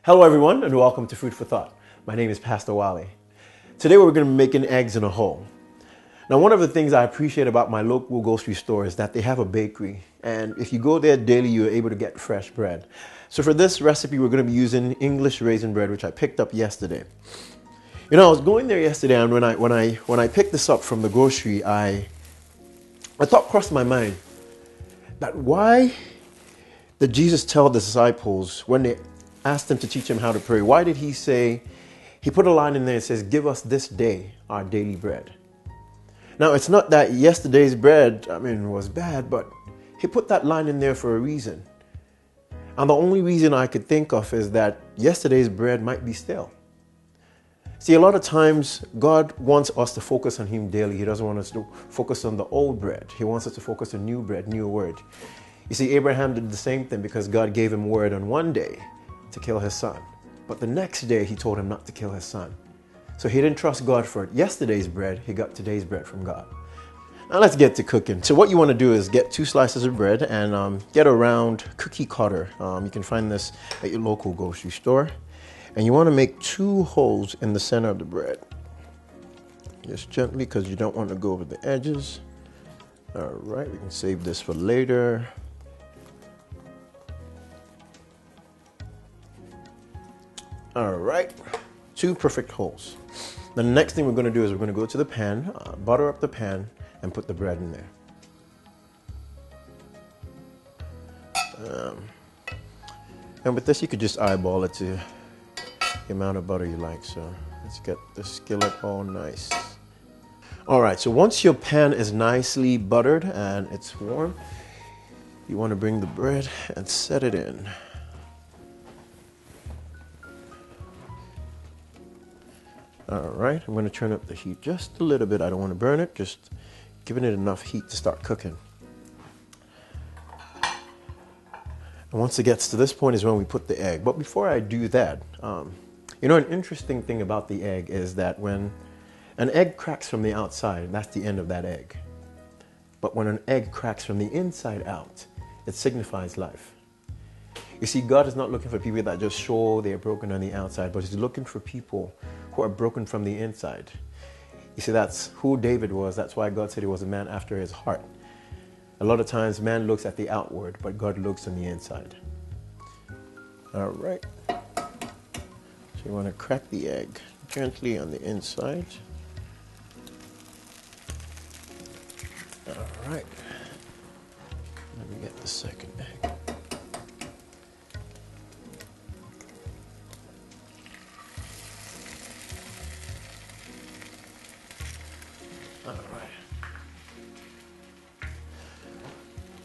Hello everyone and welcome to Food for Thought. My name is Pastor Wale. Today we're going to be making eggs in a hole. Now one of the things I appreciate about my local grocery store is that they have a bakery, and if you go there daily you're able to get fresh bread. So for this recipe we're going to be using English raisin bread, which I picked up yesterday. You know, I was going there yesterday, and when I picked this up from the grocery, a thought crossed my mind that why did Jesus tell the disciples when they asked him to teach him how to pray, why did he say, he put a line in there that says, give us this day our daily bread. Now, it's not that yesterday's bread, was bad, but he put that line in there for a reason. And the only reason I could think of is that yesterday's bread might be stale. See, a lot of times God wants us to focus on him daily. He doesn't want us to focus on the old bread. He wants us to focus on new bread, new word. You see, Abraham did the same thing because God gave him word on one day to kill his son. But the next day he told him not to kill his son. So he didn't trust God for yesterday's bread. He got today's bread from God. Now let's get to cooking. So what you want to do is get 2 slices of bread and get a round cookie cutter. You can find this at your local grocery store. And you want to make 2 holes in the center of the bread. Just gently, because you don't want to go over the edges. All right, we can save this for later. All right, 2 perfect holes. The next thing we're going to do is we're going to go to the pan, butter up the pan, and put the bread in there. And with this, you could just eyeball it to the amount of butter you like. So let's get the skillet all nice. All right, so once your pan is nicely buttered and it's warm, you want to bring the bread and set it in. All right, I'm going to turn up the heat just a little bit. I don't want to burn it, just giving it enough heat to start cooking. And once it gets to this point is when we put the egg. But before I do that, you know, an interesting thing about the egg is that when an egg cracks from the outside, that's the end of that egg. But when an egg cracks from the inside out, it signifies life. You see, God is not looking for people that just show they're broken on the outside, but he's looking for people who are broken from the inside. You see, that's who David was. That's why God said he was a man after his heart. A lot of times man looks at the outward, but God looks on the inside. All right. So you want to crack the egg gently on the inside. All right. Let me get the second egg. All right.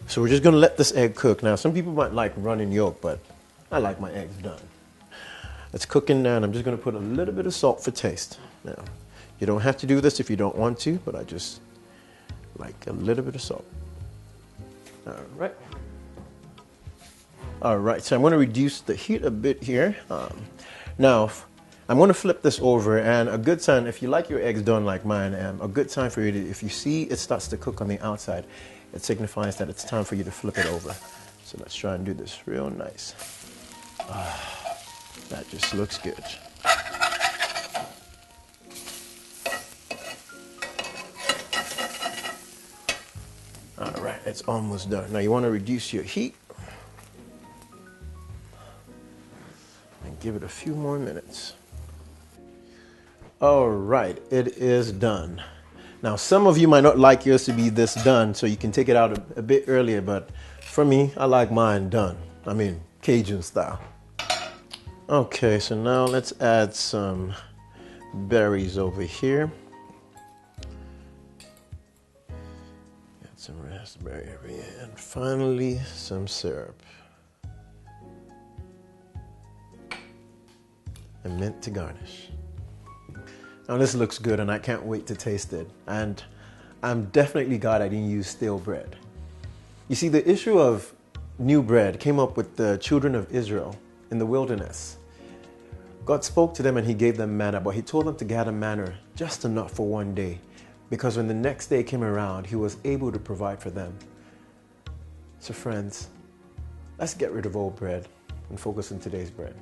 So we're just going to let this egg cook. Now, some people might like running yolk, but I like my eggs done. It's cooking now, and I'm just going to put a little bit of salt for taste. Now, you don't have to do this if you don't want to, but I just like a little bit of salt. All right. All right, so I'm going to reduce the heat a bit here. Now, I'm going to flip this over, and a good sign, if you like your eggs done like mine, a good sign for you to, if you see it starts to cook on the outside, it signifies that it's time for you to flip it over. So let's try and do this real nice. That just looks good. All right, it's almost done. Now you want to reduce your heat and give it a few more minutes. All right, it is done. Now, some of you might not like yours to be this done, so you can take it out a bit earlier, but for me, I like mine done. Cajun style. Okay, so now let's add some berries over here. Add some raspberry over here, and finally some syrup. And mint to garnish. Now this looks good and I can't wait to taste it. And I'm definitely glad I didn't use stale bread. You see, the issue of new bread came up with the children of Israel in the wilderness. God spoke to them and he gave them manna, but he told them to gather manna just enough for one day, because when the next day came around, he was able to provide for them. So friends, let's get rid of old bread and focus on today's bread.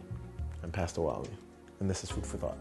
I'm Pastor Wale, and this is Food for Thought.